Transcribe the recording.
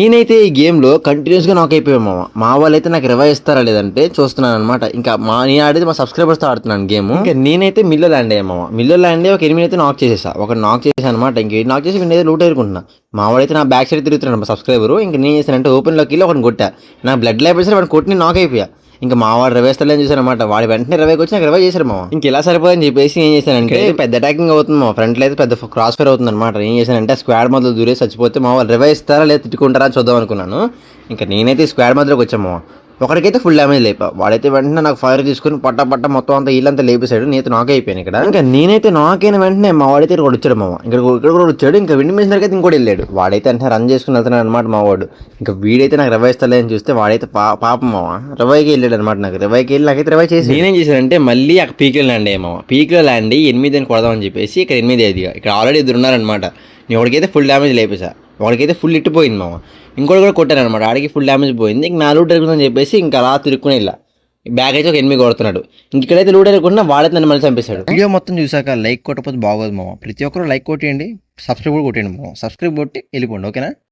నేనైతే ఈ గేమ్‌లో కంటిన్యూయస్‌గా నాక్ అయిపోయాను మామ. మా వాళ్ళైతే నాకు రివైవ్ ఇస్తారా లేదంటే చూస్తున్నాననమాట. ఇంకా నేను ఆడేది మా సబ్‌స్క్రైబర్స్‌తో ఆడుతున్నాను గేము. ఇంకా నేనైతే మిల్‌లో ల్యాండ్ అయ్యా మామ. మిల్‌లో ల్యాండ్ అయ్యి ఒక 8 అయితే నాక్ చేసేసా. ఒకడిని నాక్ చేశాననమాట. ఇంక నాక్ చేసి వీడినైతే లూట్ ఏరుకుంటున్నా. మా వాడైతే నా బ్యాక్ సైడ్ తిరుగుతున్నాడు మా సబ్‌స్క్రైబరు. ఇంక నేనేం చేశానంటే ఓపెన్‌లోకెళ్ళి ఒకడిని కొట్టా. నా బ్లడ్ లేపేసరికి వాడిని కొట్టి నేను నాక్ అయిపోయా. ఇంక మా వాడు రివైవ్ ఇస్తాడని చూసాననమాట. వాడు వెంటనే రివైవ్‌కొచ్చి నాకు రివైవ్ చేశాడు మామ. ఇంక ఇలా సరిపోదని చెప్పేసి ఏం చేశానంటే పెద్ద అటాకింగ్ అవుతుంది మామ. ఫ్రంట్‌లో అయితే పెద్ద క్రాస్ ఫైర్ అవుతుందనమాట. ఏం చేశానంటే స్క్వాడ్ మధ్యలో దూరేసి చచ్చిపోతే మా వాళ్ళు రివైవ్ ఇస్తారా లేదా తిట్టుకుంటారా అని చూద్దాం అనుకున్నాను. ఇంక నేనైతే స్క్వాడ్ మధ్యలోకి వచ్చాను మామ. ఒకడికైతే ఫుల్ డ్యామేజ్ లేపా. వాడైతే వెంటనే నాకు ఫైర్ తీసుకొని పట్ట మొత్తం అంతా ఈళ్ళంతా లేపేశాడు. నేనైతే నాక్ అయిపోయాను ఇక్కడ. ఇంకా నేనైతే నాక్ అయిన వెంటనే మా వాడైతే ఇక్కడ వచ్చాడు మామ. ఇక్కడ కూడా వచ్చాడు. ఇంకా విండి మిషన్ దగ్గర అయితే ఇంకోటి వెళ్ళాడు. వాడైతే అంటే రన్ చేసుకుని వెళ్తున్నాడు అనమాట మా వాడు. ఇంకా వీడైతే నాకు రివైవ్ ఇస్తలేదని చూస్తే వాడైతే పాపం మామ రివైవ్కి వెళ్ళాడు అనమాట. నాకు రివైవ్కి వెళ్ళి నాకైతే రివైవ్ చేసి నేనేం చేశానంటే మళ్ళీ అక్కడ పీక్లో ల్యాండ్ అయ్యా మామ. పీక్లో ల్యాండ్ అయ్యి 8 అని కొడదామని చెప్పేసి ఇక్కడ 8 అయ్యేది. ఇక్కడ ఆల్రెడీ ఇద్దరు ఉన్నారనమాట. నేను ఒకడికైతే ఫుల్ డ్యామేజ్ లేపేసా. వాడికైతే ఫుల్ ఇట్టిపోయింది మామ. ఇంకోటి కూడా కొట్టాను అనమాట. ఆడికి ఫుల్ డ్యామేజ్ పోయింది. ఇంక నా లూట్ ఎరుగుతుందని చెప్పేసి ఇంకా అలా తిరుక్కుని ఇలా బ్యాగ్ అయితే ఒక 8 కొడుతున్నాడు. ఇంక ఇక్కడైతే లూట్ ఎరుగుతున్నా వాడైతే నన్ను మళ్ళీ చంపేశాడు. వీడియో మొత్తం చూసాక లైక్ కొట్టకపోతే బాగోదు మామ. ప్రతి ఒక్కరు లైక్ కొట్టేయండి, సబ్స్క్రైబ్ కూడా కొట్టేయండి మామ. సబ్స్క్రైబ్ కొట్టి వెళ్ళిపోండి, ఓకేనా.